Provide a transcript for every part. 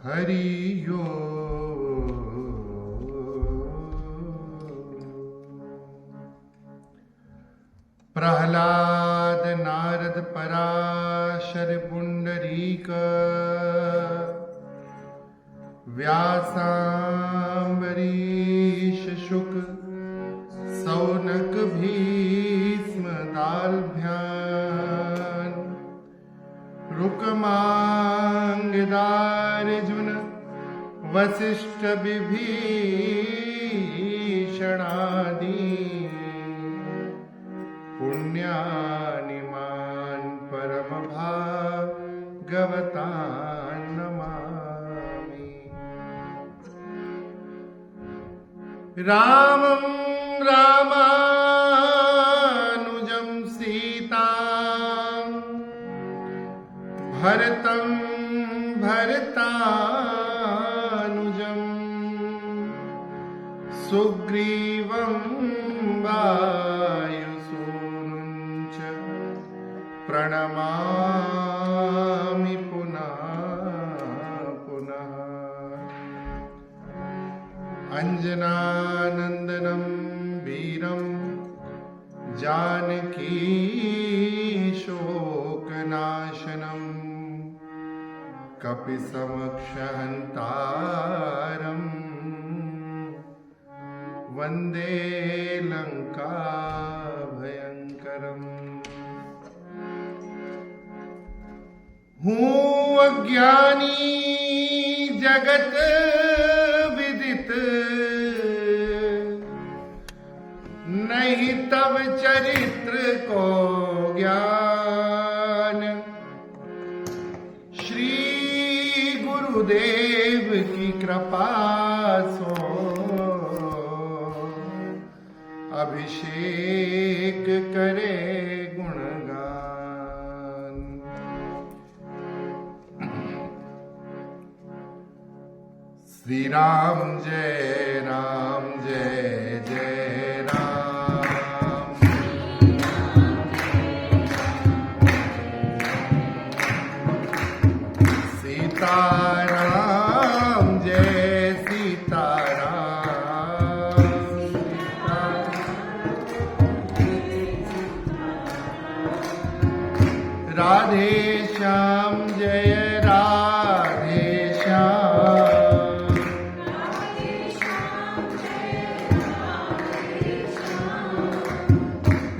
हरि ओम। प्रहलाद नारद पराशर पुंडरीक व्यासांबरीश शुक सौनक भीष्म दाल्भ्यान रुकमांगदार्जुन वसिष्ठ विभीषणादि पुण्यानिमान परम भागवतान् नमामि। रामं रामानुजं सीतां भरतं भरतानुजं सुग्रीवं वायुसूनुं च प्रणमामि पुनः पुनः। अंजनानंदनं वीरं जानकी शोकनाशनं कपिसमक्षहन्तारं वन्दे लंकाभयंकरम्। हूँ अज्ञानी जगत विदित, नहीं तब चरित्र को ज्ञान। श्री गुरुदेव की कृपा सो अभिषेक करे गुणगान। श्री राम जय राम जय जय राम। सीताराम जय सीताराम। राधे श्याम जय राधे श्याम।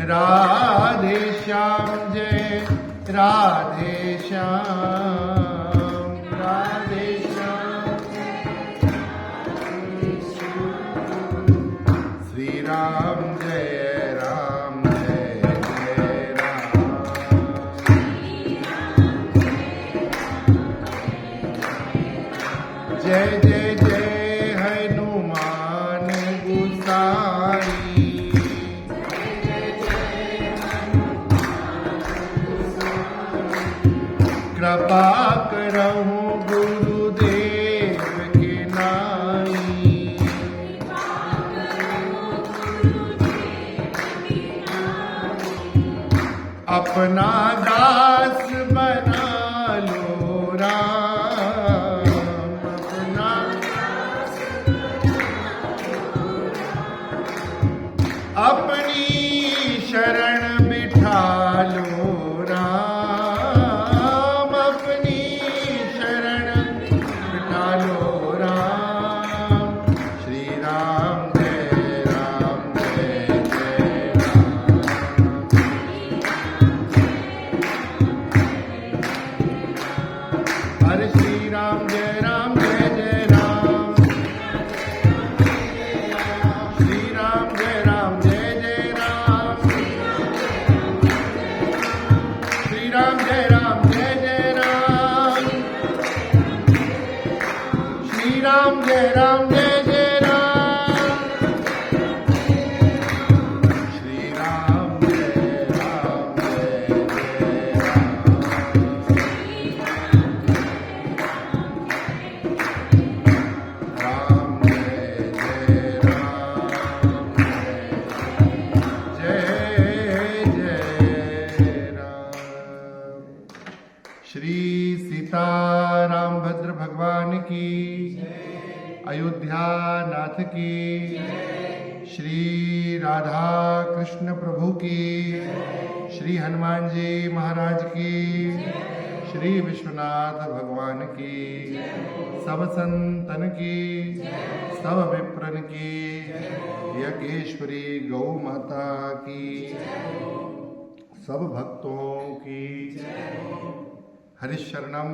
राधे श्याम जय राधे श्याम। राधे श्याम श्री राम जय राम जय जय राम। जय जय जय हनुमान गोसाई। कृपा करहु गुरुदेव के नाई। अपना दास बना लो राम। अपना अपनी शरण बिठा लो राम। अपनी शरण बिठा लो राम। श्री राम जय राम जय जय राम। हरे श्री राम जय राम जय जय राम। श्री राम जय राम जय जय राम। श्री राम जय राम जय जय राम। श्री राम जय राम जय जय राम। श्री राम जय राम जय जय राम। राम जय जय राम जय जय राम। श्री सीता सीता रामभद्र भगवान की, अयोध्या नाथ की, श्री राधा कृष्ण प्रभु की, श्री हनुमान जी महाराज की, श्री विश्वनाथ भगवान की, सब संतन की, सब विप्रन की, यज्ञेश्वरी गौ माता की, सब भक्तों की। हरिशरणम।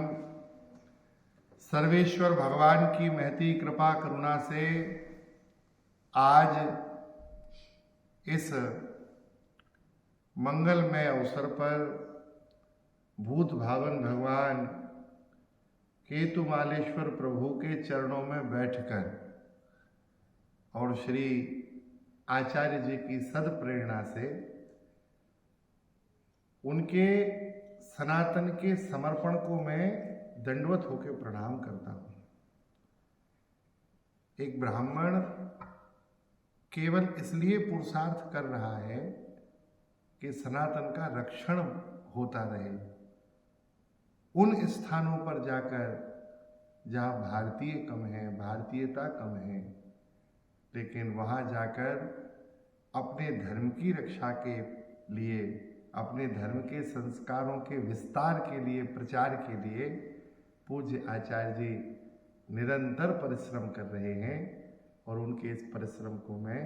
सर्वेश्वर भगवान की महती कृपा करुणा से आज इस मंगलमय अवसर पर भूत भावन भगवान केतुमालेश्वर प्रभु के चरणों में बैठकर और श्री आचार्य जी की सद प्रेरणा से उनके सनातन के समर्पण को मैं दंडवत होकर प्रणाम करता हूं। एक ब्राह्मण केवल इसलिए पुरुषार्थ कर रहा है कि सनातन का रक्षण होता रहे। उन स्थानों पर जाकर जहां भारतीय कम है, भारतीयता कम है, लेकिन वहां जाकर अपने धर्म की रक्षा के लिए, अपने धर्म के संस्कारों के विस्तार के लिए, प्रचार के लिए पूज्य आचार्य जी निरंतर परिश्रम कर रहे हैं और उनके इस परिश्रम को मैं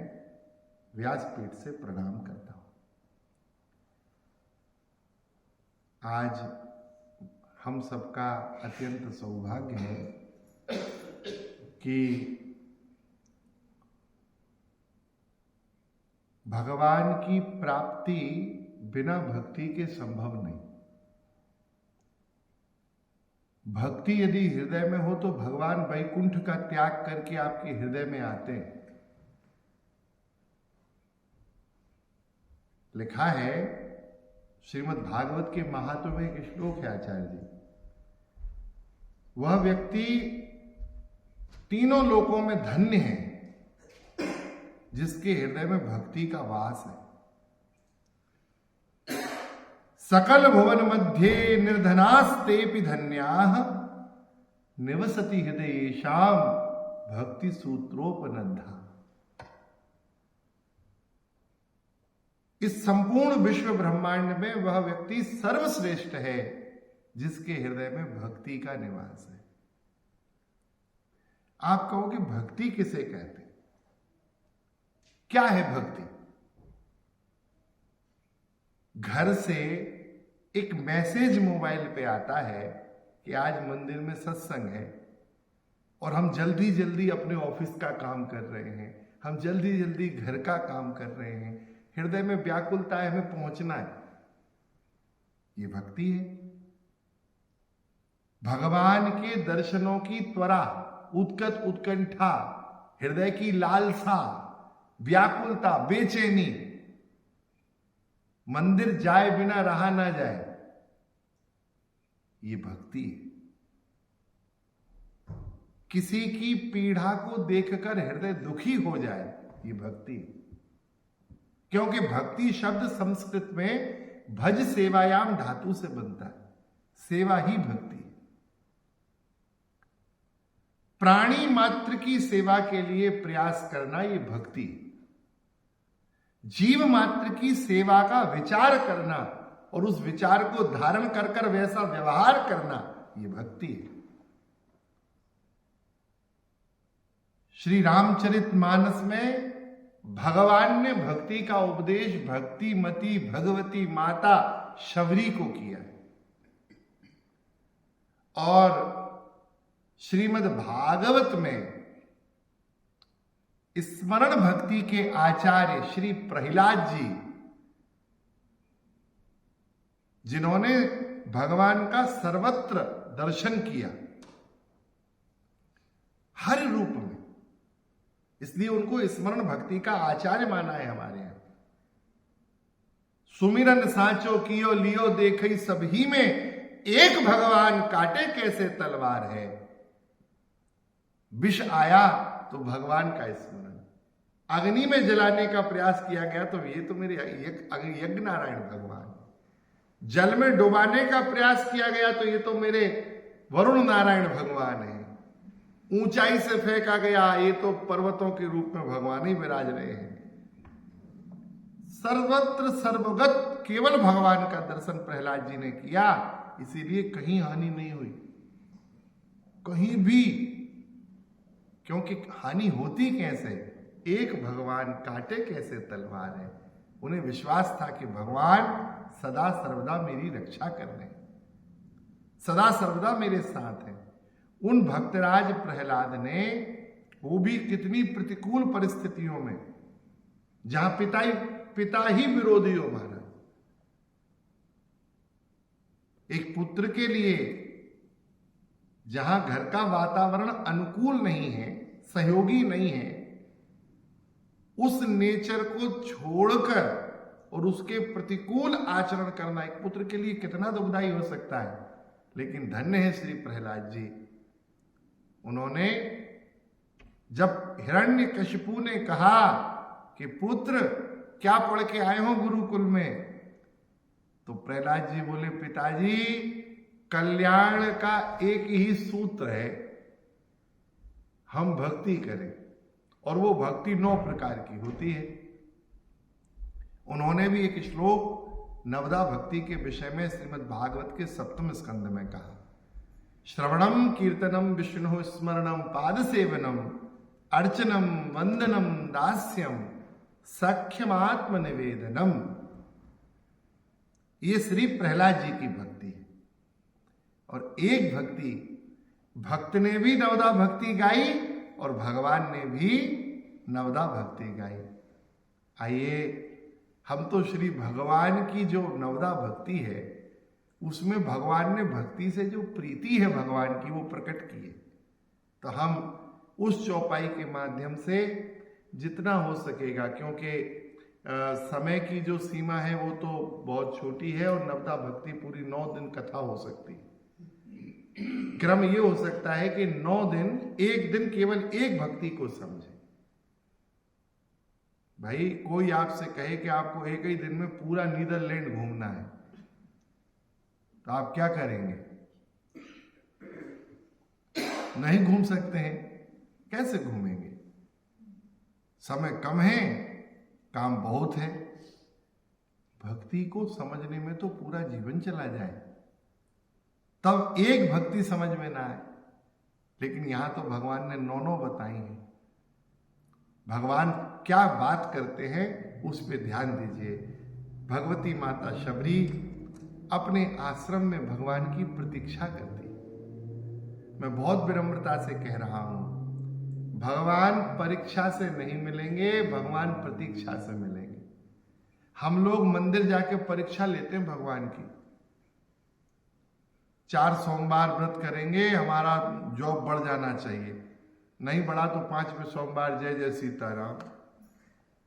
व्यासपीठ से प्रणाम करता हूं। आज हम सबका अत्यंत सौभाग्य है कि भगवान की प्राप्ति बिना भक्ति के संभव नहीं। भक्ति यदि हृदय में हो तो भगवान वैकुंठ का त्याग करके आपके हृदय में आते हैं। लिखा है श्रीमद् भागवत के महात्म्य में एक श्लोक है आचार्य जी, वह व्यक्ति तीनों लोकों में धन्य है जिसके हृदय में भक्ति का वास है। सकल भुवन मध्ये निर्धनास्तेपि धन्याः निवसति हृदयेषां भक्ति सूत्रोपनद्धा। इस संपूर्ण विश्व ब्रह्मांड में वह व्यक्ति सर्वश्रेष्ठ है जिसके हृदय में भक्ति का निवास है। आप कहो कि भक्ति किसे कहते हैं? क्या है भक्ति? घर से एक मैसेज मोबाइल पे आता है कि आज मंदिर में सत्संग है और हम जल्दी जल्दी अपने ऑफिस का काम कर रहे हैं, हम जल्दी जल्दी घर का काम कर रहे हैं, हृदय में व्याकुलता है, हमें पहुंचना है। ये भक्ति है। भगवान के दर्शनों की त्वरा, उत्कट उत्कंठा, हृदय की लालसा, व्याकुलता, बेचैनी, मंदिर जाए बिना रहा ना जाए, ये भक्ति है। किसी की पीड़ा को देखकर हृदय दुखी हो जाए, ये भक्ति है। क्योंकि भक्ति शब्द संस्कृत में भज सेवायाम धातु से बनता है। सेवा ही भक्ति है। प्राणी मात्र की सेवा के लिए प्रयास करना, ये भक्ति है। जीव मात्र की सेवा का विचार करना और उस विचार को धारण कर कर वैसा व्यवहार करना, ये भक्ति है। श्री रामचरितमानस में भगवान ने भक्ति का उपदेश भक्तिमती भगवती माता शबरी को किया है। और श्रीमद् भागवत में स्मरण भक्ति के आचार्य श्री प्रहलाद जी, जिन्होंने भगवान का सर्वत्र दर्शन किया, हर रूप में, इसलिए उनको स्मरण भक्ति का आचार्य माना है हमारे यहां। सुमिरन सांचो कियो लियो देखई सभी में, एक भगवान काटे कैसे तलवार है। विष आया तो भगवान का स्मरण, अग्नि में जलाने का प्रयास किया गया तो ये तो मेरे यज्ञ नारायण भगवान, जल में डुबाने का प्रयास किया गया तो ये तो मेरे वरुण नारायण भगवान है। ऊंचाई से फेंका गया, ये तो पर्वतों के रूप में भगवान ही विराज रहे हैं। सर्वत्र सर्वगत केवल भगवान का दर्शन प्रहलाद जी ने किया, इसीलिए कहीं हानि नहीं हुई, कहीं भी। क्योंकि हानि होती कैसे, एक भगवान काटे कैसे तलवार है। उन्हें विश्वास था कि भगवान सदा सर्वदा मेरी रक्षा कर रहे हैं, सदा सर्वदा मेरे साथ हैं। उन भक्तराज प्रहलाद ने, वो भी कितनी प्रतिकूल परिस्थितियों में, जहां पिता ही विरोधी हो महाराज, एक पुत्र के लिए जहां घर का वातावरण अनुकूल नहीं है, सहयोगी नहीं है, उस नेचर को छोड़कर और उसके प्रतिकूल आचरण करना एक पुत्र के लिए कितना दुखदाई हो सकता है। लेकिन धन्य है श्री प्रहलाद जी, उन्होंने जब हिरण्यकशिपु ने कहा कि पुत्र क्या पढ़ के आए हो गुरुकुल में, तो प्रहलाद जी बोले, पिताजी कल्याण का एक ही सूत्र है, हम भक्ति करें, और वो भक्ति 9 प्रकार की होती है। उन्होंने भी एक श्लोक नवदा भक्ति के विषय में श्रीमद् भागवत के 7वें स्कंद में कहा, श्रवणम कीर्तनम विष्णु स्मरणम पाद सेवनम अर्चनम वंदनम दास्यम सख्यमात्म निवेदनम। ये श्री प्रहलाद जी की भक्ति है। और एक भक्त ने भी नवदा भक्ति गाई और भगवान ने भी नवदा भक्ति गाई। आइए, हम तो श्री भगवान की जो नवदा भक्ति है, उसमें भगवान ने भक्ति से जो प्रीति है भगवान की, वो प्रकट की है। तो हम उस चौपाई के माध्यम से जितना हो सकेगा, क्योंकि समय की जो सीमा है वो तो बहुत छोटी है, और नवदा भक्ति पूरी 9 दिन कथा हो सकती है। क्रम ये हो सकता है कि 9 दिन, एक दिन केवल एक भक्ति को समझे। भाई कोई आपसे कहे कि आपको एक ही दिन में पूरा नीदरलैंड घूमना है, तो आप क्या करेंगे? नहीं घूम सकते हैं, कैसे घूमेंगे? समय कम है, काम बहुत है। भक्ति को समझने में तो पूरा जीवन चला जाए, तब एक भक्ति समझ में ना आए। लेकिन यहां तो भगवान ने 9 बताई हैं। भगवान क्या बात करते हैं उस पे ध्यान दीजिए। भगवती माता शबरी अपने आश्रम में भगवान की प्रतीक्षा करती। मैं बहुत विनम्रता से कह रहा हूं, भगवान परीक्षा से नहीं मिलेंगे, भगवान प्रतीक्षा से मिलेंगे। हम लोग मंदिर जाके परीक्षा लेते हैं भगवान की। 4 सोमवार व्रत करेंगे, हमारा जॉब बढ़ जाना चाहिए, नहीं बढ़ा तो 5वें सोमवार जय जय सीताराम।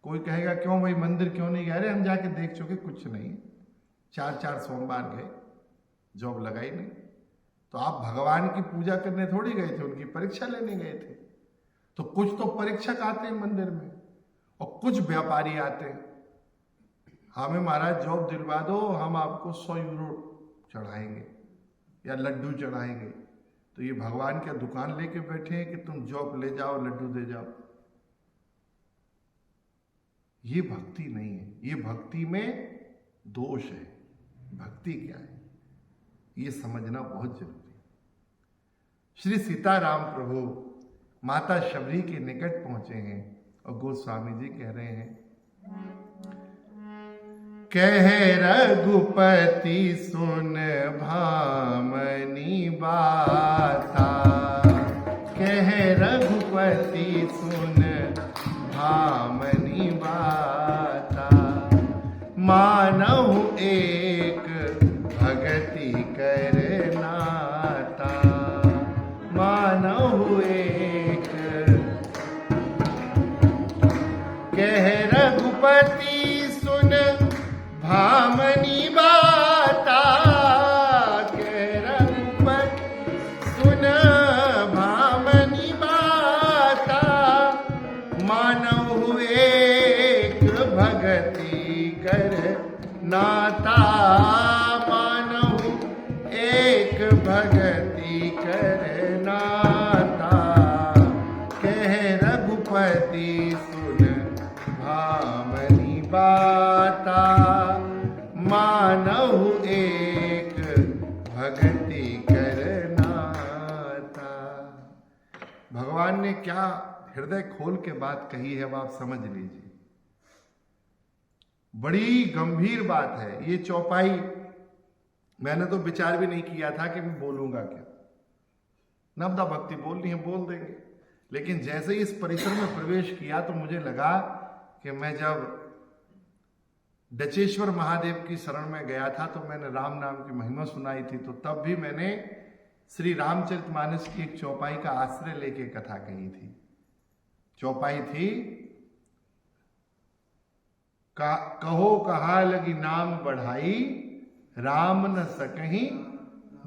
कोई कहेगा क्यों भाई मंदिर क्यों नहीं गए? अरे हम जाके देख चुके, कुछ नहीं, 4 सोमवार गए, जॉब लगाई नहीं। तो आप भगवान की पूजा करने थोड़ी गए थे, उनकी परीक्षा लेने गए थे। तो कुछ तो परीक्षक आते हैं मंदिर में, और कुछ व्यापारी आते हैं, हमें महाराज जॉब दिलवा दो, हम आपको 100 यूरो चढ़ाएंगे या लड्डू चढ़ाएंगे। तो ये भगवान क्या दुकान लेके बैठे हैं कि तुम जॉब ले जाओ, लड्डू दे जाओ? ये भक्ति नहीं है, ये भक्ति में दोष है। भक्ति क्या है ये समझना बहुत जरूरी है। श्री सीताराम प्रभु माता शबरी के निकट पहुंचे हैं और गोस्वामी जी कह रहे हैं, कह रघुपति सुन भामनी बाता, कह रघुपति सुन भामनी बाता, मानहु एक भगति करनाता, मानहु एक। कह रघुपति सुन भामनी बाता, कह रघुपति सुन भामनी बाता, मानहु एक भगति कर नाता, मानहु एक भगति भगवान ने क्या हृदय खोल के बात कही है, अब आप समझ लीजिए। बड़ी गंभीर बात है ये चौपाई। मैंने तो विचार भी नहीं किया था कि मैं बोलूंगा क्या। नवदा भक्ति बोलनी है बोल देंगे, लेकिन जैसे ही इस परिसर में प्रवेश किया तो मुझे लगा कि मैं जब डचेश्वर महादेव की शरण में गया था तो मैंने राम नाम की महिमा सुनाई थी, तो तब भी मैंने श्री रामचरितमानस की एक चौपाई का आश्रय लेके कथा कही थी। चौपाई थी, कहो कहा लगी नाम बढ़ाई, राम न सकहीं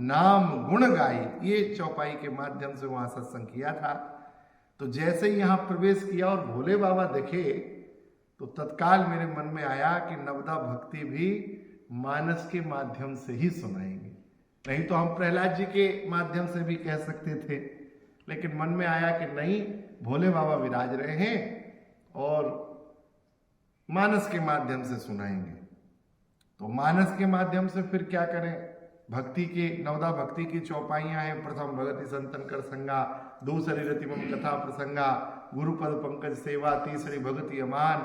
नाम गुण गाई। ये चौपाई के माध्यम से वहां सत्संग किया था। तो जैसे ही यहां प्रवेश किया और भोले बाबा दिखे तो तत्काल मेरे मन में आया कि नवदा भक्ति भी मानस के माध्यम से ही सुनाएंगे। नहीं तो हम प्रहलाद जी के माध्यम से भी कह सकते थे, लेकिन मन में आया कि नहीं, भोले बाबा विराज रहे हैं और मानस के माध्यम से सुनाएंगे। तो मानस के माध्यम से फिर क्या करें, भक्ति के नवदा भक्ति की चौपाइयां हैं। प्रथम भगति संतन कर संगा, दूसरी रतिमम कथा प्रसंगा, गुरुपद पंकज सेवा, तीसरी भगति अमान,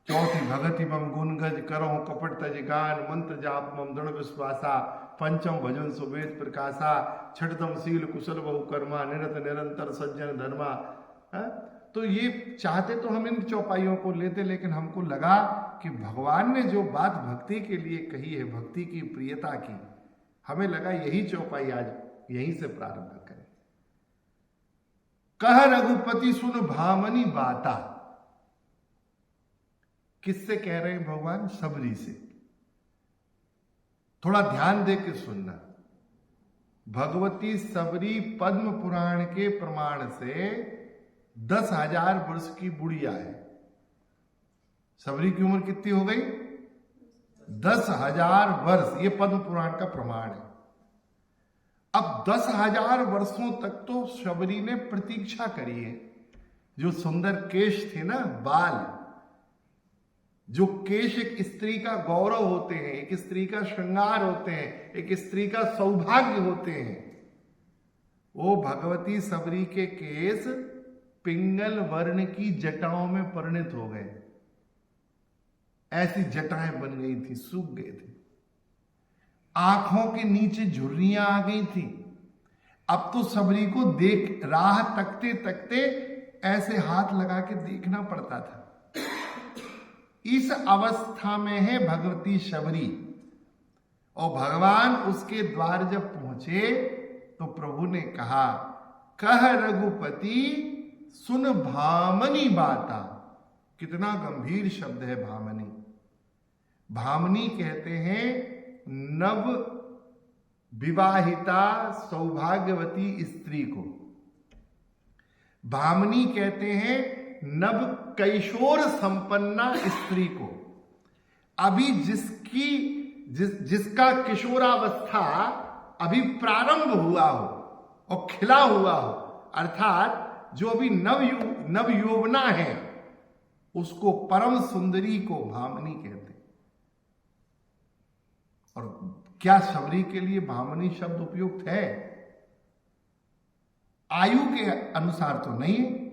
चौथी भगति मम गुण गज करो कपट तज गान, मंत्र जाप मम दृढ़ विश्वासा, पंचम भजन सुवेद प्रकाशा, छठतम सील कुशल बहु कर्मा, निरत निरंतर सज्जन धर्मा। तो ये चाहते तो हम इन चौपाइयों को लेते, लेकिन हमको लगा कि भगवान ने जो बात भक्ति के लिए कही है, भक्ति की प्रियता की, हमें लगा यही चौपाई आज यहीं से प्रारंभ करें। कह रघुपति सुन भामनी बाता। किससे कह रहे हैं भगवान? सबरी से। थोड़ा ध्यान दे के सुनना। भगवती सबरी पद्म पुराण के प्रमाण से 10,000 वर्ष की बुढ़िया है। सबरी की उम्र कितनी हो गई? 10,000 वर्ष। ये पद्म पुराण का प्रमाण है। अब 10,000 वर्षों तक तो शबरी ने प्रतीक्षा करी है। जो सुंदर केश थे ना, बाल, जो केश एक स्त्री का गौरव होते हैं, एक स्त्री का श्रृंगार होते हैं, एक स्त्री का सौभाग्य होते हैं, वो भगवती सबरी के केस पिंगल वर्ण की जटाओं में परिणत हो गए। ऐसी जटाएं बन गई थी, सूख गए थे। आंखों के नीचे झुर्रियां आ गई थी। अब तो सबरी को देख, राह तकते तकते ऐसे हाथ लगा के देखना पड़ता था। इस अवस्था में है भगवती शबरी। और भगवान उसके द्वार जब पहुंचे तो प्रभु ने कहा, कह रघुपति सुन भामनी बाता। कितना गंभीर शब्द है भामनी। भामनी कहते हैं नव विवाहिता सौभाग्यवती स्त्री को। भामनी कहते हैं नव कैशोर संपन्ना स्त्री को। अभी जिसका किशोरावस्था अभी प्रारंभ हुआ हो और खिला हुआ हो, अर्थात जो अभी नव यौवना है, उसको परम सुंदरी को भामनी कहते हैं। और क्या सबरी के लिए भामनी शब्द उपयुक्त है? आयु के अनुसार तो नहीं है,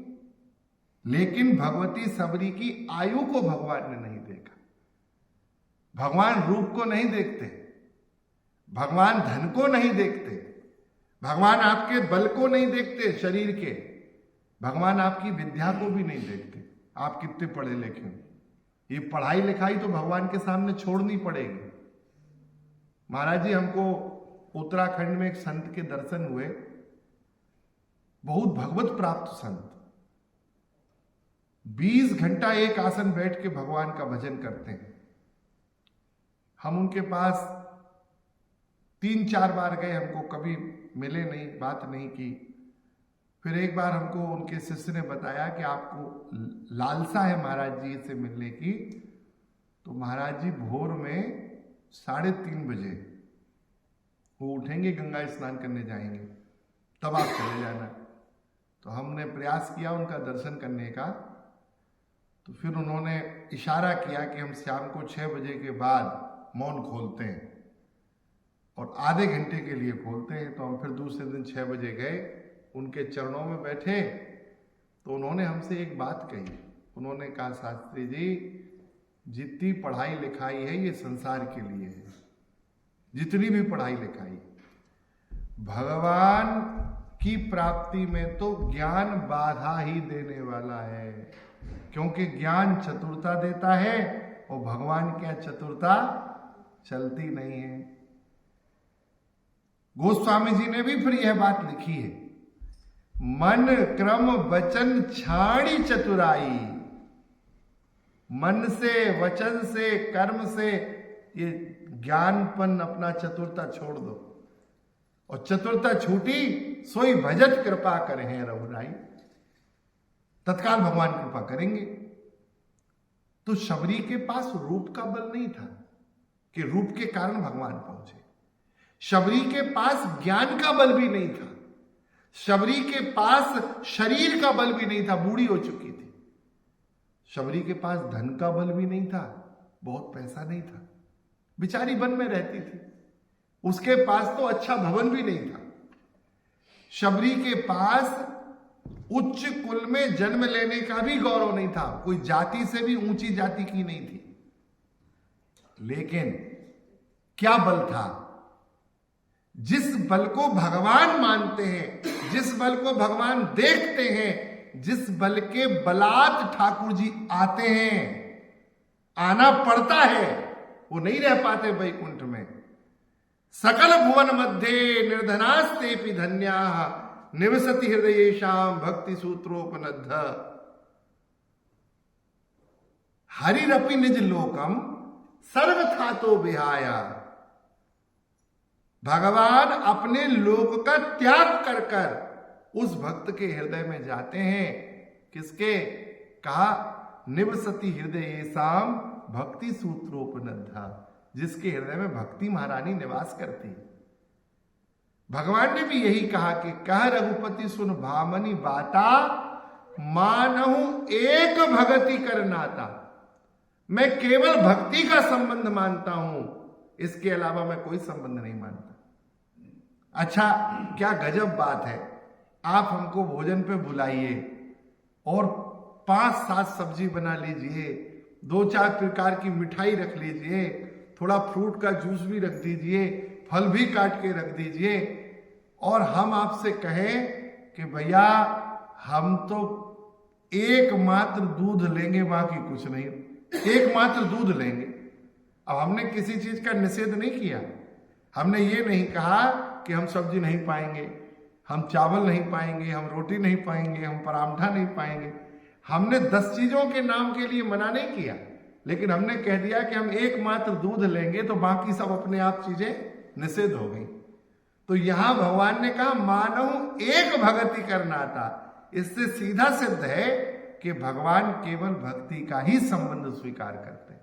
लेकिन भगवती सबरी की आयु को भगवान ने नहीं देखा। भगवान रूप को नहीं देखते, भगवान धन को नहीं देखते, भगवान आपके बल को नहीं देखते शरीर के, भगवान आपकी विद्या को भी नहीं देखते। आप कितने पढ़े लिखे हो, ये पढ़ाई लिखाई तो भगवान के सामने छोड़नी पड़ेगी। महाराज जी, हमको उत्तराखंड में एक संत के दर्शन हुए, बहुत भगवत प्राप्त संत। 20 घंटा एक आसन बैठ के भगवान का भजन करते हैं। हम उनके पास 3-4 बार गए, हमको कभी मिले नहीं, बात नहीं की। फिर एक बार हमको उनके शिष्य ने बताया कि आपको लालसा है महाराज जी से मिलने की। तो महाराज जी भोर में 3:30 बजे वो उठेंगे, गंगा स्नान करने जाएंगे, तब आप चले जाना। तो हमने प्रयास किया उनका दर्शन करने का। तो फिर उन्होंने इशारा किया कि हम शाम को 6 बजे के बाद मौन खोलते हैं और आधे घंटे के लिए खोलते हैं। तो हम फिर दूसरे दिन 6 बजे गए उनके चरणों में बैठे तो उन्होंने हमसे एक बात कही। उन्होंने कहा, शास्त्री जी, जितनी पढ़ाई लिखाई है ये संसार के लिए है, जितनी भी पढ़ाई लिखाई, भगवान की प्राप्ति में तो ज्ञान बाधा ही देने वाला है, क्योंकि ज्ञान चतुरता देता है और भगवान क्या चतुरता चलती नहीं है। गोस्वामी जी ने भी फिर यह बात लिखी है, मन क्रम वचन छाड़ी चतुराई। मन से, वचन से, कर्म से ये ज्ञानपन अपना चतुरता छोड़ दो, और चतुरता छूटी सोई भजत कृपा करे हैं रघुराई। तत्काल भगवान कृपा करेंगे। तो शबरी के पास रूप का बल नहीं था कि रूप के कारण भगवान पहुंचे। शबरी के पास ज्ञान का बल भी नहीं था। शबरी के पास शरीर का बल भी नहीं था, बूढ़ी हो चुकी थी। शबरी के पास धन का बल भी नहीं था, बहुत पैसा नहीं था, बेचारी वन में रहती थी। उसके पास तो अच्छा भवन भी नहीं था। शबरी के पास उच्च कुल में जन्म लेने का भी गौरव नहीं था, कोई जाति से भी ऊंची जाति की नहीं थी। लेकिन क्या बल था? जिस बल को भगवान मानते हैं, जिस बल को भगवान देखते हैं, जिस बल के बलात् ठाकुर जी आते हैं, आना पड़ता है, वो नहीं रह पाते वैकुंठ में। सकल भुवन मध्य निर्धनास्तेपि धन्याः निवसति हृदयेषां भक्ति सूत्रोपनद्ध। हरिरपि निज लोकम सर्वथातो विहाया। भगवान अपने लोक का त्याग कर कर उस भक्त के हृदय में जाते हैं। किसके? कहा, निवसति हृदयेषां भक्ति सूत्रोपनद्धा, जिसके हृदय में भक्ति महारानी निवास करती है। भगवान ने भी यही कहा कि कह रघुपति सुन भामनी बाता, मानहु एक भगति कर नाता। मैं केवल भक्ति का संबंध मानता हूं, इसके अलावा मैं कोई संबंध नहीं मानता। अच्छा, क्या गजब बात है। आप हमको भोजन पे बुलाइए और 5-7 सब्जी बना लीजिए, 2-4 प्रकार की मिठाई रख लीजिए, थोड़ा फ्रूट का जूस भी रख दीजिए, फल भी काट के रख दीजिए, और हम आपसे कहें कि भैया हम तो एकमात्र दूध लेंगे, बाकी कुछ नहीं, एकमात्र दूध लेंगे। अब हमने किसी चीज का निषेध नहीं किया। हमने ये नहीं कहा कि हम सब्जी नहीं पाएंगे, हम चावल नहीं पाएंगे, हम रोटी नहीं पाएंगे, हम पराठा नहीं पाएंगे। हमने 10 चीजों के नाम के लिए मना नहीं किया, लेकिन हमने कह दिया कि हम एकमात्र दूध लेंगे, तो बाकी सब अपने आप चीजें निषेध हो गई। तो यहां भगवान ने कहा, मानव एक भक्ति करना था। इससे सीधा सिद्ध है कि भगवान केवल भक्ति का ही संबंध स्वीकार करते हैं।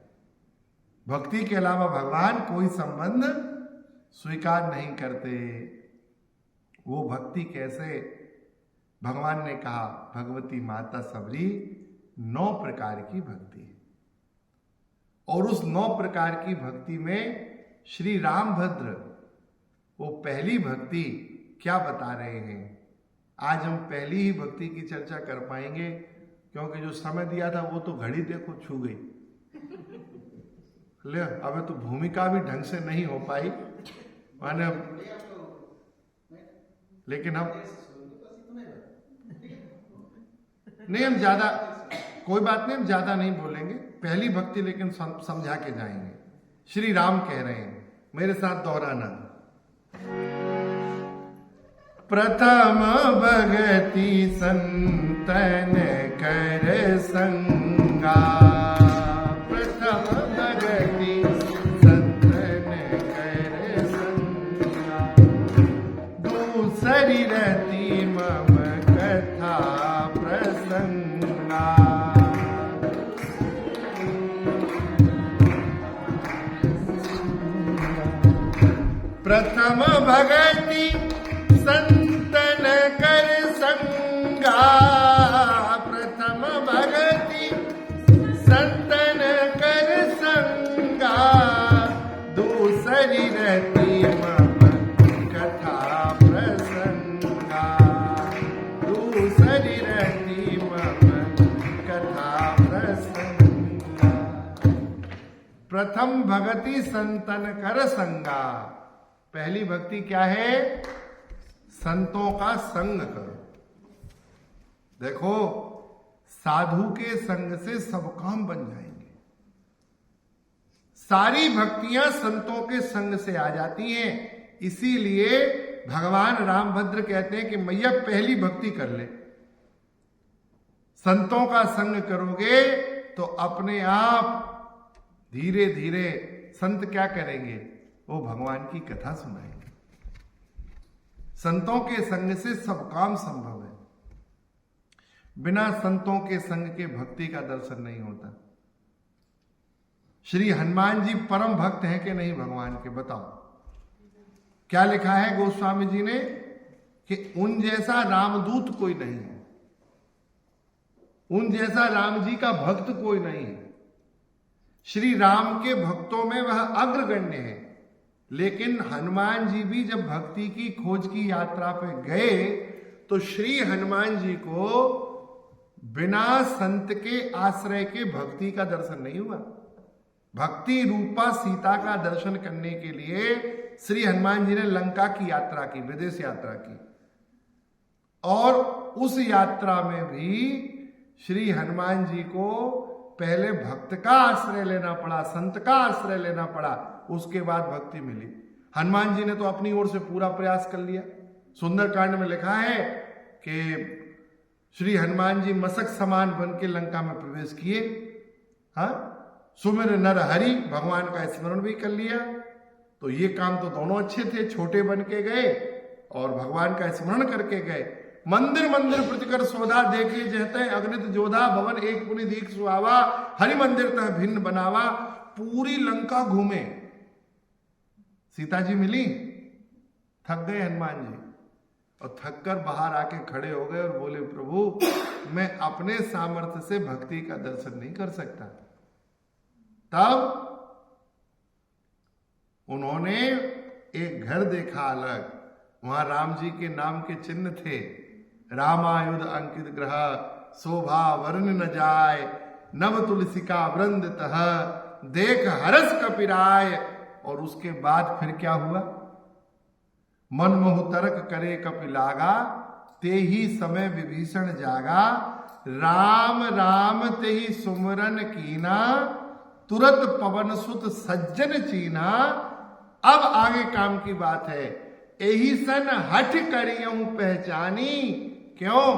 भक्ति के अलावा भगवान कोई संबंध स्वीकार नहीं करते। वो भक्ति कैसे? भगवान ने कहा, भगवती माता सबरी 9 प्रकार की भक्ति है, और उस 9 प्रकार की भक्ति में श्री रामभद्र वो पहली भक्ति क्या बता रहे हैं। आज हम पहली ही भक्ति की चर्चा कर पाएंगे, क्योंकि जो समय दिया था वो तो घड़ी देखो छू गई। ले अब तो भूमिका भी ढंग से नहीं हो पाई, माने, लेकिन हम नहीं, हम ज्यादा, कोई बात नहीं, हम ज्यादा नहीं बोलेंगे। पहली भक्ति लेकिन समझा के जाएंगे। श्री राम कह रहे हैं, मेरे साथ दोहराना। प्रथम भगति संतन कर संगा, प्रथम भगति संतन कर संगा, दूसरी रति मम कथा प्रसंगा। प्रथम भगति संतन कर संगा, प्रथम भगति संतन कर संगा, दूसरी रति मम कथा प्रसंगा। प्रथम भगति संतन कर संगा। पहली भक्ति क्या है? संतों का संग करो। देखो, साधु के संग से सब काम बन जाएंगे। सारी भक्तियां संतों के संग से आ जाती हैं। इसीलिए भगवान रामभद्र कहते हैं कि मैया पहली भक्ति कर ले। संतों का संग करोगे तो अपने आप धीरे धीरे संत क्या करेंगे? वो भगवान की कथा सुनाएंगे। संतों के संग से सब काम संभव है। बिना संतों के संग के भक्ति का दर्शन नहीं होता। श्री हनुमान जी परम भक्त हैं कि नहीं भगवान के? बताओ। क्या लिखा है गोस्वामी जी ने कि उन जैसा रामदूत कोई नहीं है, उन जैसा राम जी का भक्त कोई नहीं है। श्री राम के भक्तों में वह अग्रगण्य है। लेकिन हनुमान जी भी जब भक्ति की खोज की यात्रा पे गए तो श्री हनुमान जी को बिना संत के आश्रय के भक्ति का दर्शन नहीं हुआ। भक्ति रूपा सीता का दर्शन करने के लिए श्री हनुमान जी ने लंका की यात्रा की, विदेश यात्रा की। और उस यात्रा में भी श्री हनुमान जी को पहले भक्त का आश्रय लेना पड़ा, संत का आश्रय लेना पड़ा, उसके बाद भक्ति मिली। हनुमान जी ने तो अपनी ओर से पूरा प्रयास कर लिया। सुंदरकांड में लिखा है कि श्री हनुमान जी मशक समान बन के लंका में प्रवेश किए। हाँ, सुमिर नर हरि, भगवान का स्मरण भी कर लिया। तो ये काम तो दोनों अच्छे थे। छोटे बन के गए और भगवान का स्मरण करके गए। मंदिर मंदिर प्रतिकर सौदा देखे जहते अग्नित जोधा, भवन एक पुनि दीख सुहावा, हरि मंदिर तह भिन्न बनावा। पूरी लंका घूमे। सीता जी मिली, थक गए हनुमान जी और थककर बाहर आके खड़े हो गए और बोले, प्रभु मैं अपने सामर्थ्य से भक्ति का दर्शन नहीं कर सकता। तब उन्होंने एक घर देखा अलग, वहां राम जी के नाम के चिन्ह थे। रामायुध अंकित ग्रह, शोभा वर्ण न जाय, नव तुलसिका वृंद तह, देख हरस कपिराय। और उसके बाद फिर क्या हुआ? मन मोह तर्क करे कपि लागा, ते ही समय विभीषण जागा। राम राम ते ही सुमरन कीना, तुरत पवन सुत सज्जन चीना। अब आगे काम की बात है। एही सन हठ करियऊं पहचानी, क्यों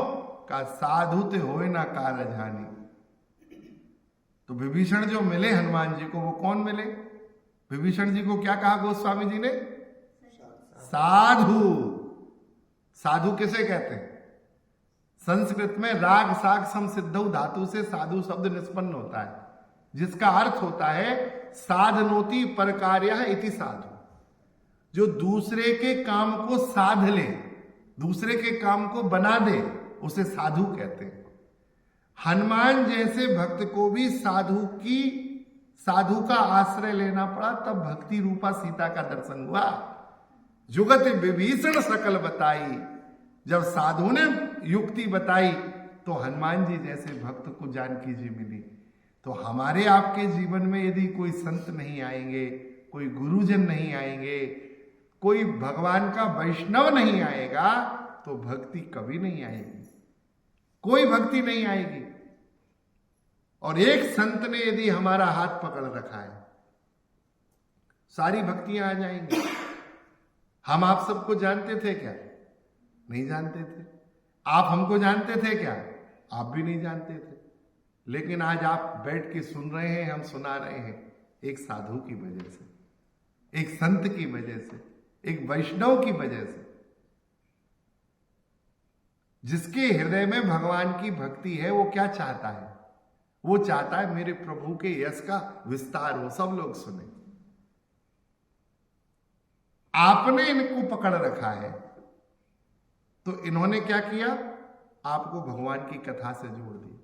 का साधु ते होए ना कारजानी। तो विभीषण जो मिले हनुमान जी को, वो कौन मिले? विभीषण जी को क्या कहा गोस्वामी जी ने? साधु। साधु किसे कहते हैं? संस्कृत में राग साग सम सिद्धौ धातु से साधु शब्द निष्पन्न होता है, जिसका अर्थ होता है साधनोति परकार्यः इति साधु। जो दूसरे के काम को साध ले, दूसरे के काम को बना दे, उसे साधु कहते हैं। हनुमान जैसे भक्त को भी साधु का आश्रय लेना पड़ा, तब भक्ति रूपा सीता का दर्शन हुआ। जुगत विभीषण सकल बताई, जब साधु ने युक्ति बताई तो हनुमान जी जैसे भक्त को जानकी जी मिली। तो हमारे आपके जीवन में यदि कोई संत नहीं आएंगे, कोई गुरुजन नहीं आएंगे, कोई भगवान का वैष्णव नहीं आएगा, तो भक्ति कभी नहीं आएगी, कोई भक्ति नहीं आएगी। और एक संत ने यदि हमारा हाथ पकड़ रखा है, सारी भक्तियां आ जाएंगी। हम आप सबको जानते थे क्या? नहीं जानते थे। आप हमको जानते थे क्या? आप भी नहीं जानते थे। लेकिन आज आप बैठ के सुन रहे हैं, हम सुना रहे हैं, एक साधु की वजह से, एक संत की वजह से, एक वैष्णव की वजह से, जिसके हृदय में भगवान की भक्ति है। वो क्या चाहता है? वो चाहता है मेरे प्रभु के यश का विस्तार हो, सब लोग सुने। आपने इनको पकड़ रखा है, तो इन्होंने क्या किया? आपको भगवान की कथा से जोड़ दिया।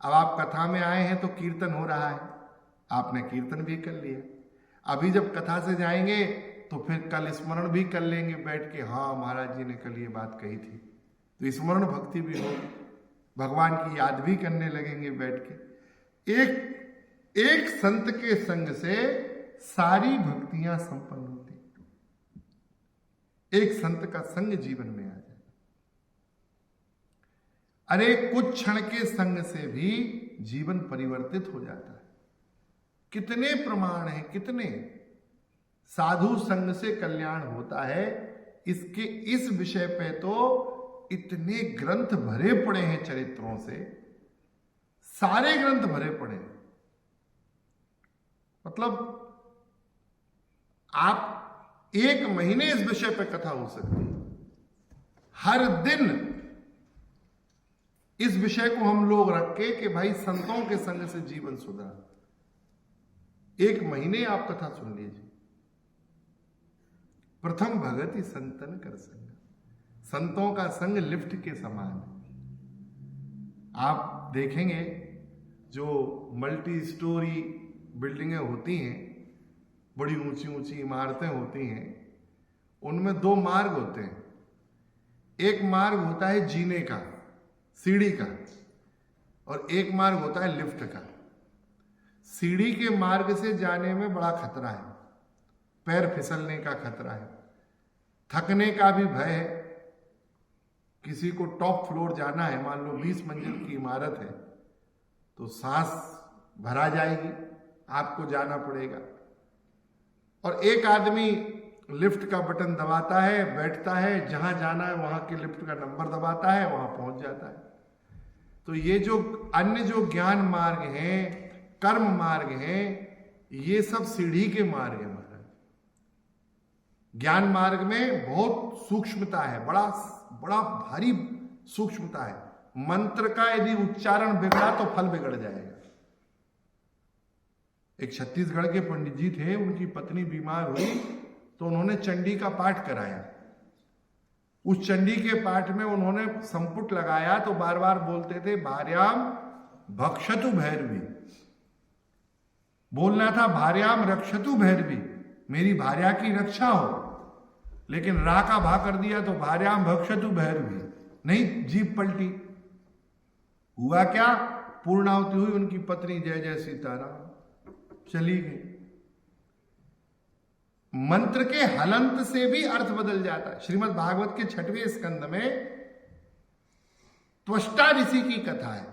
अब आप कथा में आए हैं तो कीर्तन हो रहा है, आपने कीर्तन भी कर लिया। अभी जब कथा से जाएंगे तो फिर कल स्मरण भी कर लेंगे बैठ के, हाँ महाराज जी ने कल ये बात कही थी, तो स्मरण भक्ति भी होगी, भगवान की याद भी करने लगेंगे बैठ के। एक एक संत के संग से सारी भक्तियां संपन्न होती। एक संत का संग जीवन में आ जाए। अरे कुछ क्षण के संग से भी जीवन परिवर्तित हो जाता है। कितने प्रमाण हैं, कितने साधु संग से कल्याण होता है, इसके इस विषय पे तो इतने ग्रंथ भरे पड़े हैं चरित्रों से, सारे ग्रंथ भरे पड़े हैं। मतलब आप एक महीने इस विषय पे कथा हो सकती है। हर दिन इस विषय को हम लोग रख के कि भाई संतों के संग से जीवन सुधरा, एक महीने आप कथा सुन लीजिए। प्रथम भगति संतन कर संग, संतों का संग लिफ्ट के समान है। आप देखेंगे जो मल्टी स्टोरी बिल्डिंगें होती हैं, बड़ी ऊंची ऊंची इमारतें होती हैं, उनमें दो मार्ग होते हैं। एक मार्ग होता है जीने का, सीढ़ी का, और एक मार्ग होता है लिफ्ट का। सीढ़ी के मार्ग से जाने में बड़ा खतरा है, पैर फिसलने का खतरा है, थकने का भी भय है। किसी को टॉप फ्लोर जाना है, मान लो 20 मंजिल की इमारत है, तो सांस भरा जाएगी, आपको जाना पड़ेगा। और एक आदमी लिफ्ट का बटन दबाता है, बैठता है, जहां जाना है वहां के लिफ्ट का नंबर दबाता है, वहां पहुंच जाता है। तो ये जो अन्य जो ज्ञान मार्ग हैं, कर्म मार्ग हैं, ये सब सीढ़ी के मार्ग हैं महाराज। ज्ञान मार्ग में बहुत सूक्ष्मता है, बड़ा बड़ा भारी सूक्ष्मता है। मंत्र का यदि उच्चारण बिगड़ा तो फल बिगड़ जाएगा। एक छत्तीसगढ़ के पंडित जी थे, उनकी पत्नी बीमार हुई तो उन्होंने चंडी का पाठ कराया। उस चंडी के पाठ में उन्होंने संपुट लगाया तो बार बार बोलते थे, भार्याम भक्षतु भैरवी। बोलना था भार्याम रक्षतु भैरवी, मेरी भार्या की रक्षा हो। लेकिन रा का भा कर दिया तो भार्याम भक्षतु भैरवी, नहीं, जीभ पलटी। हुआ क्या, पूर्णाहुति हुई, उनकी पत्नी जय जय सीताराम चली गई। मंत्र के हलंत से भी अर्थ बदल जाता है। श्रीमद् भागवत के 6वें स्कंद में त्वष्टा ऋषि की कथा है।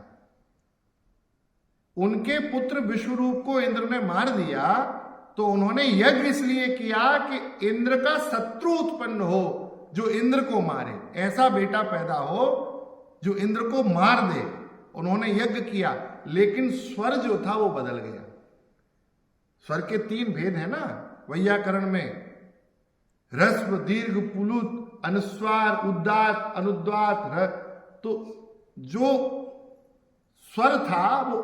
उनके पुत्र विश्वरूप को इंद्र ने मार दिया तो उन्होंने यज्ञ इसलिए किया कि इंद्र का शत्रु उत्पन्न हो जो इंद्र को मारे, ऐसा बेटा पैदा हो जो इंद्र को मार दे। उन्होंने यज्ञ किया, लेकिन स्वर जो था वो बदल गया। स्वर के 3 भेद है ना वैयाकरण में, ह्रस्व, दीर्घ, पुलुत, अनुस्वार, उदात्त, अनुदात्त। तो जो स्वर था वो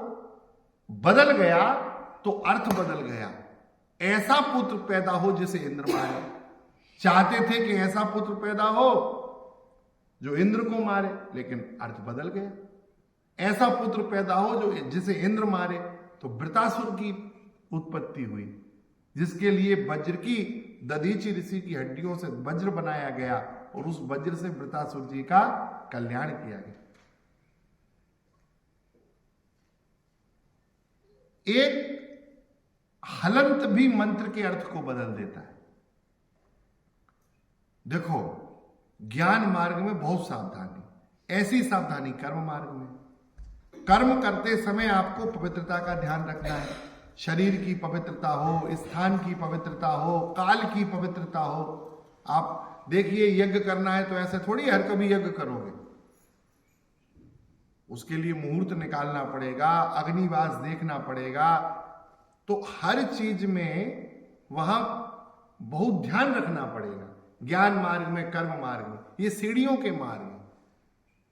बदल गया तो अर्थ बदल गया। ऐसा पुत्र पैदा हो जिसे इंद्र मारे। चाहते थे कि ऐसा पुत्र पैदा हो जो इंद्र को मारे, लेकिन अर्थ बदल गया। ऐसा पुत्र पैदा हो जो जिसे इंद्र मारे, तो वृतासुर की उत्पत्ति हुई, जिसके लिए वज्र की, दधीचि ऋषि की हड्डियों से वज्र बनाया गया और उस वज्र से वृतासुर जी का कल्याण किया गया। एक हलंत भी मंत्र के अर्थ को बदल देता है। देखो, ज्ञान मार्ग में बहुत सावधानी, ऐसी सावधानी कर्म मार्ग में। कर्म करते समय आपको पवित्रता का ध्यान रखना है। शरीर की पवित्रता हो, स्थान की पवित्रता हो, काल की पवित्रता हो। आप देखिए, यज्ञ करना है तो ऐसे थोड़ी हर कभी यज्ञ करोगे, उसके लिए मुहूर्त निकालना पड़ेगा, अग्निवास देखना पड़ेगा। तो हर चीज में वहां बहुत ध्यान रखना पड़ेगा। ज्ञान मार्ग में, कर्म मार्ग में, ये सीढ़ियों के मार्ग में।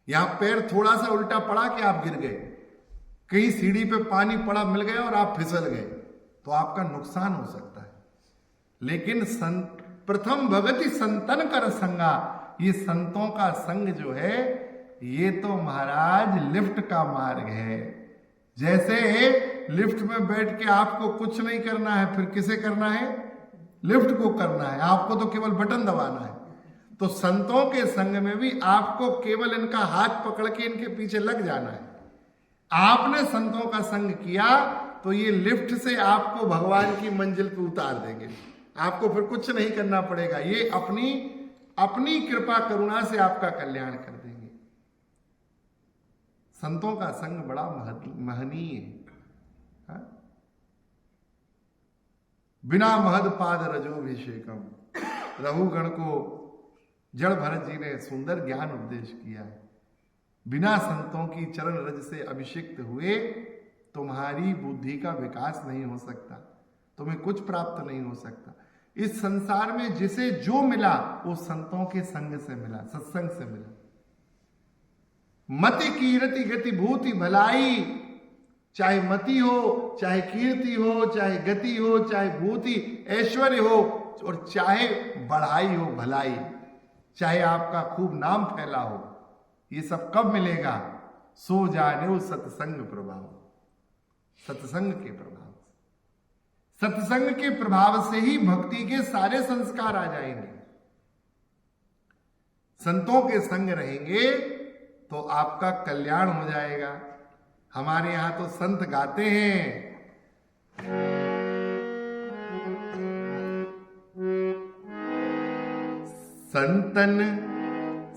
यहां पैर थोड़ा सा उल्टा पड़ा कि आप गिर गए, कहीं सीढ़ी पे पानी पड़ा मिल गया और आप फिसल गए, तो आपका नुकसान हो सकता है। लेकिन प्रथम भगति संतन कर संगा, ये संतों का संग जो है, ये तो महाराज लिफ्ट का मार्ग है। जैसे लिफ्ट में बैठ के आपको कुछ नहीं करना है, फिर किसे करना है? लिफ्ट को करना है। आपको तो केवल बटन दबाना है। तो संतों के संग में भी आपको केवल इनका हाथ पकड़ के इनके पीछे लग जाना है। आपने संतों का संग किया तो ये लिफ्ट से आपको भगवान की मंजिल पे उतार देंगे। आपको फिर कुछ नहीं करना पड़ेगा, ये अपनी कृपा करुणा से आपका कल्याण कर देंगे। संतों का संग बड़ा महनीय है। बिना महद पाद रजोभिषेकम, रघुगण को जड़ भरत जी ने सुंदर ज्ञान उपदेश किया है। बिना संतों की चरण रज से अभिषिक्त हुए तुम्हारी बुद्धि का विकास नहीं हो सकता, तुम्हें कुछ प्राप्त नहीं हो सकता। इस संसार में जिसे जो मिला वो संतों के संग से मिला, सत्संग से मिला। मति कीर्ति गति भूति भलाई, चाहे मति हो, चाहे कीर्ति हो, चाहे गति हो, चाहे भूति ऐश्वर्य हो, और चाहे बढ़ाई हो, भलाई, चाहे आपका खूब नाम फैला हो, ये सब कब मिलेगा? सो जाने वो सत्संग प्रभाव, सत्संग के प्रभाव। सत्संग के प्रभाव से ही भक्ति के सारे संस्कार आ जाएंगे। संतों के संग रहेंगे तो आपका कल्याण हो जाएगा। हमारे यहां तो संत गाते हैं,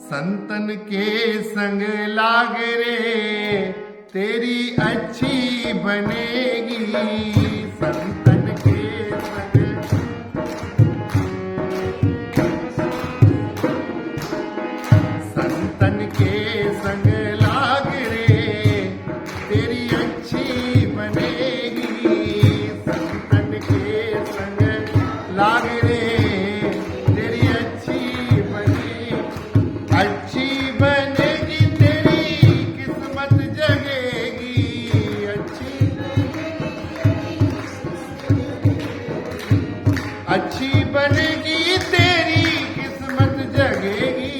संतन के संग लाग रे तेरी अच्छी बनेगी। संतन के संग लाग रे तेरी अच्छी बनेगी। संतन के संग लाग रे तेरी अच्छी बनेगी। अच्छी बनेगी तेरी किस्मत जगेगी। अच्छी बनेगी तेरी किस्मत जगेगी।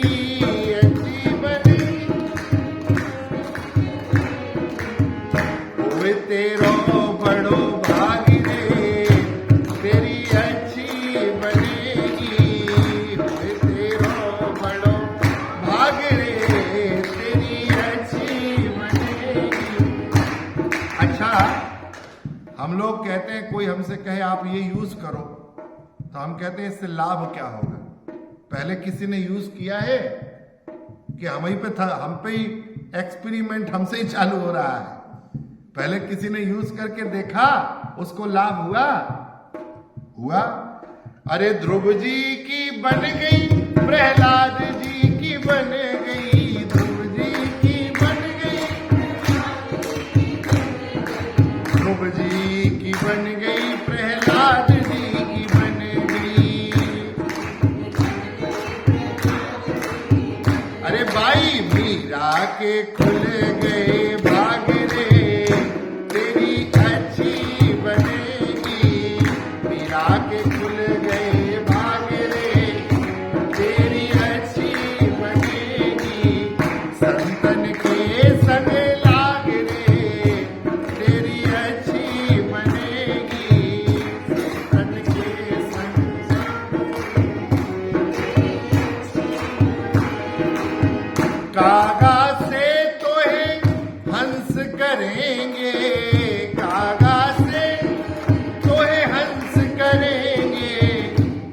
अच्छी बनेगी ओए तेरो बड़ो भाग रे तेरी अच्छी बनेगी। ओए तेरो बड़ो भाग रे तेरी अच्छी बनेगी। अच्छा, हम लोग कहते हैं, कोई हमसे कहे आप ये यूज करो, तो हम कहते हैं इससे लाभ क्या होगा? पहले किसी ने यूज किया है कि हम ही पे था, हम पे ही एक्सपेरिमेंट हमसे ही चालू हो रहा है? पहले किसी ने यूज करके देखा, उसको लाभ हुआ? अरे ध्रुव जी की बन गई, प्रहलाद जी की बन गई, ध्रुव जी की बन गई, ध्रुव जी की बन गई, प्रहलाद जी की बन गई। अरे भाई मीरा के खुल गए भाग रे तेरी अच्छी बनेगी। मीरा के खुल गए भाग रे तेरी अच्छी बनेगी। संतन के संग लाग रे तेरी अच्छी बनेगी। संतन के संग कागा से तोहे हंस करेंगे। कागा से तोहे हंस करेंगे।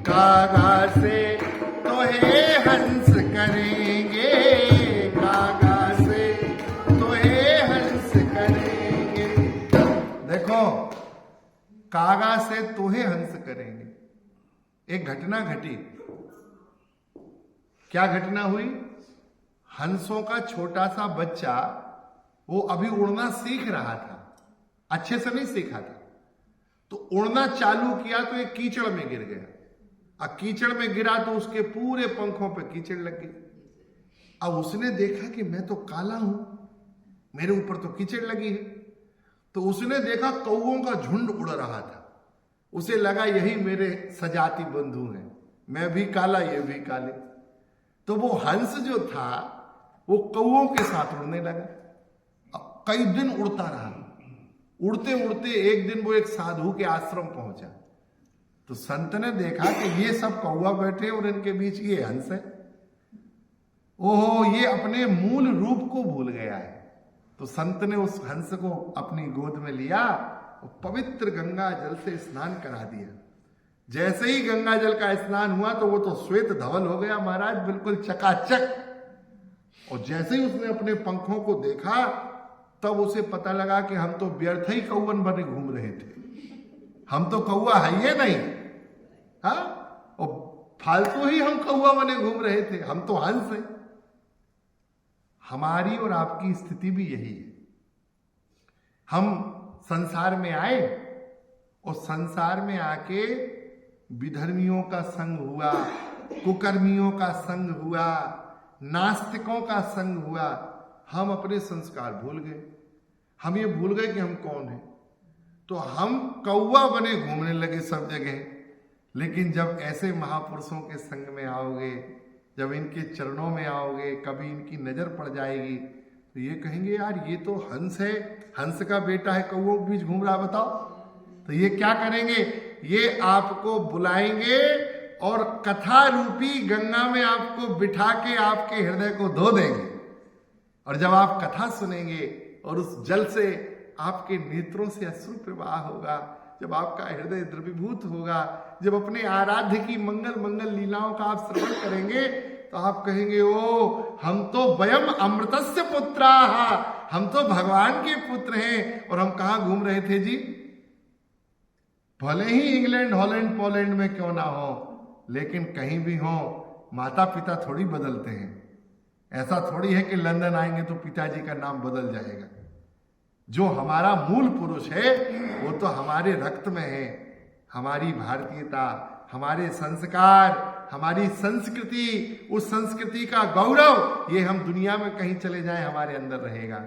कागा से तोहे हंस करेंगे। कागा से तोहे हंस करेंगे। देखो, कागा से तोहे हंस करेंगे। एक घटना घटी। क्या घटना हुई? हंसों का छोटा सा बच्चा, वो अभी उड़ना सीख रहा था, अच्छे से नहीं सीखा था, तो उड़ना चालू किया तो एक कीचड़ में गिर गया। अब कीचड़ में गिरा तो उसके पूरे पंखों पे कीचड़ लग गई। अब उसने देखा कि मैं तो काला हूं, मेरे ऊपर तो कीचड़ लगी है। तो उसने देखा कौओं का झुंड उड़ रहा था। उसे लगा यही मेरे सजाती बंधु हैं, मैं भी काला, ये भी काले। तो वो हंस जो था वो कौओं के साथ उड़ने लगा। कई दिन उड़ता रहा। उड़ते उड़ते एक दिन वो एक साधु के आश्रम पहुंचा। तो संत ने देखा कि ये सब कौआ बैठे और इनके बीच ये हंस है। ओहो, ये अपने मूल रूप को भूल गया है। तो संत ने उस हंस को अपनी गोद में लिया पवित्र गंगा जल से स्नान करा दिया। जैसे ही गंगा जल का स्नान हुआ तो वो तो श्वेत धवल हो गया महाराज, बिल्कुल चकाचक। और जैसे ही उसने अपने पंखों को देखा तब उसे पता लगा कि हम तो व्यर्थ ही कौवन बने घूम रहे थे, हम तो कौआ है ये नहीं, हाँ, और फालतू ही हम कौआ बने घूम रहे थे, हम तो हंस हैं। हमारी और आपकी स्थिति भी यही है। हम संसार में आए और संसार में आके विधर्मियों का संग हुआ, कुकर्मियों का संग हुआ, नास्तिकों का संग हुआ। हम अपने संस्कार भूल गए, हम ये भूल गए कि हम कौन हैं। तो हम कौवा बने घूमने लगे सब जगह। लेकिन जब ऐसे महापुरुषों के संग में आओगे, जब इनके चरणों में आओगे, कभी इनकी नजर पड़ जाएगी तो ये कहेंगे यार ये तो हंस है, हंस का बेटा है, कौवों के बीच घूम रहा, बताओ। तो ये क्या करेंगे, ये आपको बुलाएंगे और कथा रूपी गंगा में आपको बिठा के आपके हृदय को धो देंगे। और जब आप कथा सुनेंगे और उस जल से आपके नेत्रों से अश्रु प्रवाह होगा, जब आपका हृदय द्रवीभूत होगा, जब अपने आराध्य की मंगल मंगल लीलाओं का आप श्रवण करेंगे तो आप कहेंगे ओ हम तो वयम अमृतस्य पुत्राः, हम तो भगवान के पुत्र हैं। और हम कहाँ घूम रहे थे जी? भले ही इंग्लैंड हॉलैंड पोलैंड में क्यों ना हो, लेकिन कहीं भी हो माता पिता थोड़ी बदलते हैं। ऐसा थोड़ी है कि लंदन आएंगे तो पिताजी का नाम बदल जाएगा। जो हमारा मूल पुरुष है वो तो हमारे रक्त में है। हमारी भारतीयता, हमारे संस्कार, हमारी संस्कृति, उस संस्कृति का गौरव, ये हम दुनिया में कहीं चले जाएं हमारे अंदर रहेगा।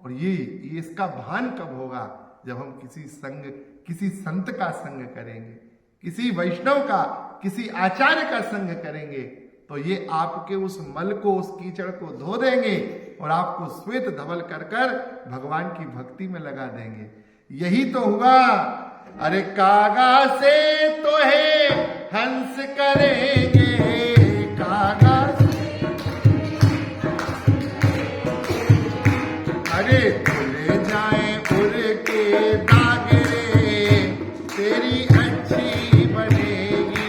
और ये इसका भान कब होगा? जब हम किसी संत का संग करेंगे, किसी वैष्णव का, किसी आचार्य का संग करेंगे, तो ये आपके उस मल को, उस कीचड़ को धो देंगे और आपको श्वेत धवल कर कर भगवान की भक्ति में लगा देंगे। यही तो हुआ। अरे कागा से तो है हंस करेंगे, कागा से, अरे खुले जाए उड़ के दागरे, तेरी अच्छी बनेगी।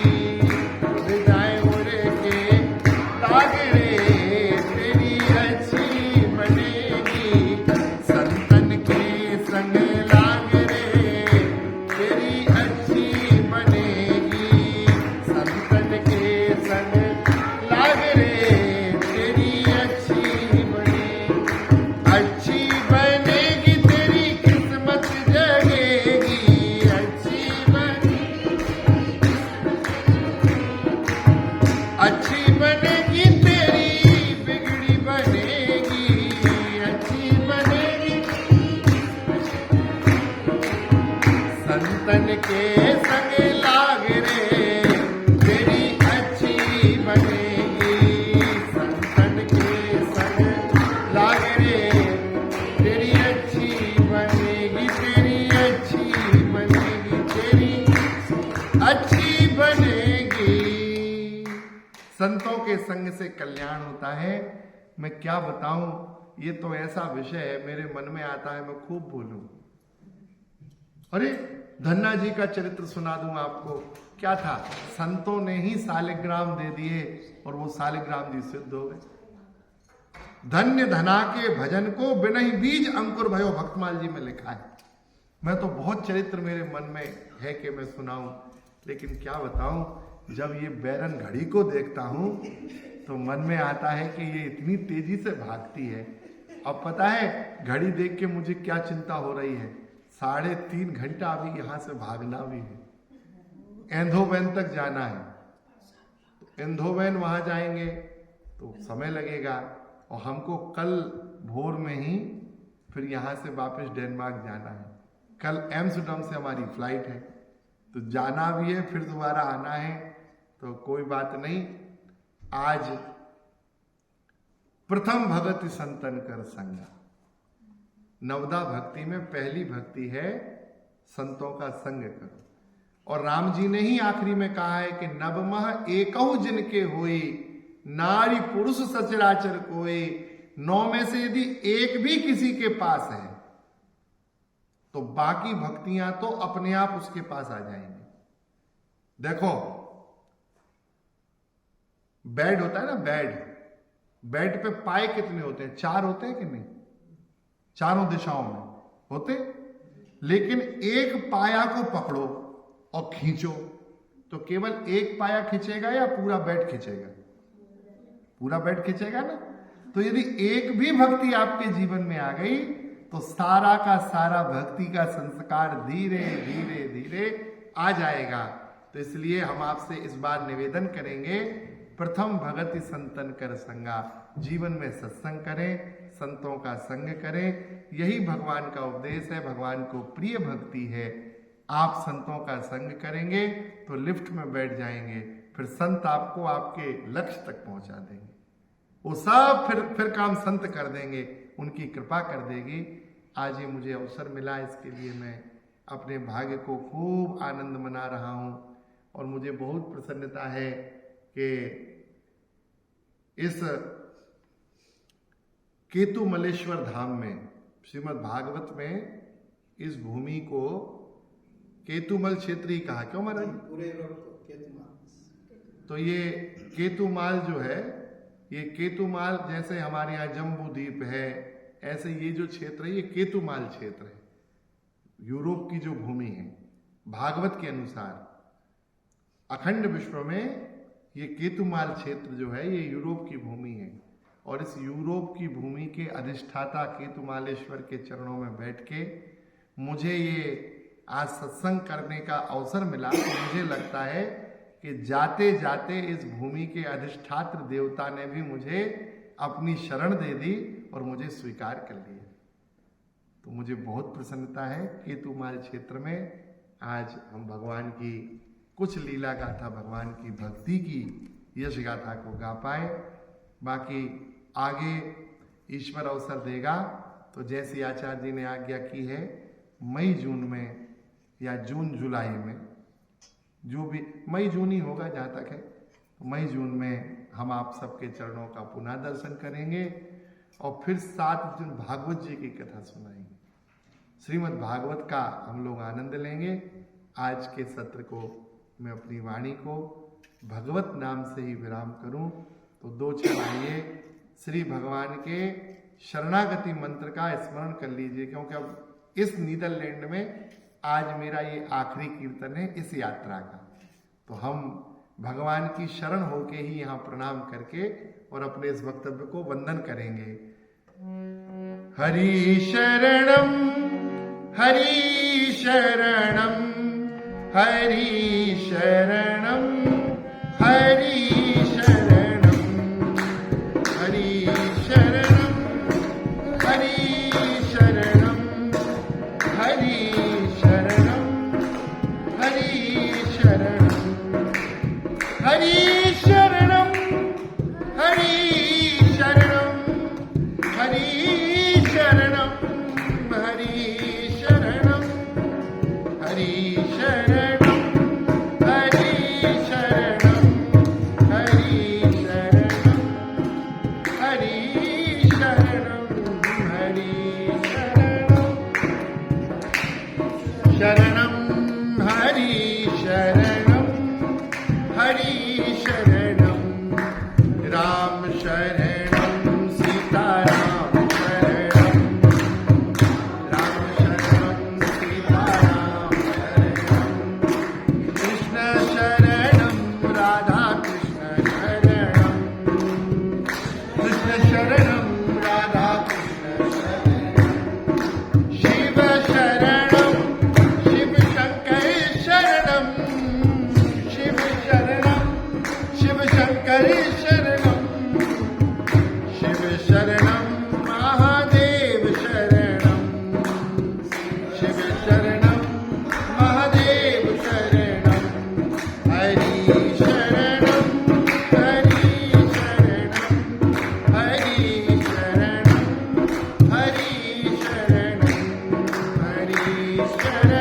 खुले जाए उड़ के दागरे, तेरी अच्छी बनेगी। संतन के संग लाग रे, तेरी अच्छी बनेगी। संतन के संग लाग रे, तेरी अच्छी बनेगी। अच्छी बनेगी तेरी किस्मत जगेगी, अच्छी बनेगी तेरी बिगड़ी बनेगी, अच्छी बनेगी। संतन के संग लाग रे, तेरी अच्छी बनेगी। संतन के संग लाग रे, तेरी अच्छी बनेगी, तेरी अच्छी बनेगी, तेरी अच्छी बनेगी। संतों के संग से कल्याण होता है। मैं क्या बताऊं, ये तो ऐसा विषय है, मेरे मन में आता है मैं खूब बोलूं। अरे धन्ना जी का चरित्र सुना दूं आपको। क्या था, संतों ने ही शालिग्राम दे दिए और वो शालिग्राम जी सिद्ध हो गए। धन्य धना के भजन को बिनहि बीज अंकुर भयो, भक्तमाल जी में लिखा है। मैं तो बहुत चरित्र मेरे मन में है कि मैं सुनाऊं, लेकिन क्या बताऊं, जब ये बैरन घड़ी को देखता हूं तो मन में आता है कि ये इतनी तेजी से भागती है। अब पता है घड़ी देख के मुझे क्या चिंता हो रही है, 3.5 घंटा अभी यहां से भागना भी है। एंधोवेन तक जाना है, तो एंधोवेन वहां जाएंगे तो समय लगेगा, और हमको कल भोर में ही फिर यहां से वापस डेनमार्क जाना है। कल एम्स्टर्डम से हमारी फ्लाइट है, तो जाना भी है, फिर दोबारा आना है। तो कोई बात नहीं, आज प्रथम भगति संतन कर संगा। नवदा भक्ति में पहली भक्ति है संतों का संग करो। और राम जी ने ही आखिरी में कहा है कि नवमह एकहु जिनके होई, नारी पुरुष सचराचर कोई। 9 में से यदि एक भी किसी के पास है तो बाकी भक्तियां तो अपने आप उसके पास आ जाएंगी। देखो, बेड होता है ना, बेड पे पाए कितने होते हैं? 4 होते हैं कि नहीं? चारों दिशाओं में होते। लेकिन एक पाया को पकड़ो और खींचो तो केवल एक पाया खींचेगा या पूरा बेड खींचेगा? पूरा बेड खींचेगा ना। तो यदि एक भी भक्ति आपके जीवन में आ गई तो सारा का सारा भक्ति का संस्कार धीरे धीरे धीरे आ जाएगा। तो इसलिए हम आपसे इस बार निवेदन करेंगे, प्रथम भगति संतन कर संगा, जीवन में सत्संग करें, संतों का संग करें। यही भगवान का उपदेश है, भगवान को प्रिय भक्ति है। आप संतों का संग करेंगे तो लिफ्ट में बैठ जाएंगे, फिर संत आपको आपके लक्ष्य तक पहुंचा देंगे। वो सब फिर काम संत कर देंगे, उनकी कृपा कर देगी। आज ये मुझे अवसर मिला, इसके लिए मैं अपने भाग्य को खूब आनंद मना रहा हूं और मुझे बहुत प्रसन्नता है कि इस केतुमलेश्वर धाम में, श्रीमद् भागवत में इस भूमि को केतुमल क्षेत्र ही कहा। क्यों महाराज? पूरे केतुमाल। तो ये केतुमाल जो है, ये केतुमाल जैसे हमारे यहाँ जम्बू द्वीप है, ऐसे ये जो क्षेत्र है ये केतुमाल क्षेत्र है, यूरोप की जो भूमि है। भागवत के अनुसार अखंड विश्व में ये केतुमाल क्षेत्र जो है ये यूरोप की भूमि है। और इस यूरोप की भूमि के अधिष्ठाता केतुमालेश्वर के चरणों में बैठ के मुझे ये आज सत्संग करने का अवसर मिला। तो मुझे लगता है कि जाते जाते इस भूमि के अधिष्ठात्र देवता ने भी मुझे अपनी शरण दे दी और मुझे स्वीकार कर लिया। तो मुझे बहुत प्रसन्नता है। केतुमाल क्षेत्र में आज हम भगवान की कुछ लीला गाथा, भगवान की भक्ति की यश गाथा को गा पाए। बाकी आगे ईश्वर अवसर देगा तो जैसी आचार्य जी ने आज्ञा की है, मई जून में या जून जुलाई में, जो भी मई जून ही होगा जहाँ तक है, तो मई जून में हम आप सबके चरणों का पुनः दर्शन करेंगे और फिर 7 दिन भागवत जी की कथा सुनाएंगे। श्रीमद् भागवत का हम लोग आनंद लेंगे। आज के सत्र को मैं अपनी वाणी को भगवत नाम से ही विराम करूं तो 2 क्षण आइए श्री भगवान के शरणागति मंत्र का स्मरण कर लीजिए, क्योंकि अब इस नीदरलैंड में आज मेरा ये आखिरी कीर्तन है इस यात्रा का। तो हम भगवान की शरण होके ही यहाँ प्रणाम करके और अपने इस वक्तव्य को वंदन करेंगे। हरि शरणम हरि शरणम हरि शरणम हरि शरणम हरि शरणम हरि शरणम हरि शरणम हरि शरणम हरि शरणम हरि शरणम हरि शरणम हरि शरणम हरि शरणम हरि शरणम हरि शरणम हरि शरणम हरि शरणम शरणम हरि शरणम हरि शरणम राम शरणम सीता राम शरणम राम शरणम सीता राम शरणम कृष्ण शरणम राधा कृष्ण शरणम कृष्ण शरणम राधा कृष्ण शरणम शिव शरणम शिव शंकर शरणम शिव शरणम शिव शंकर शरणम शिव शरणम महादेव शरणम शिव शरणम महादेव शरणम हरि शरणम हरि शरणम हरि शरणम हरि शरणम हरि शरणम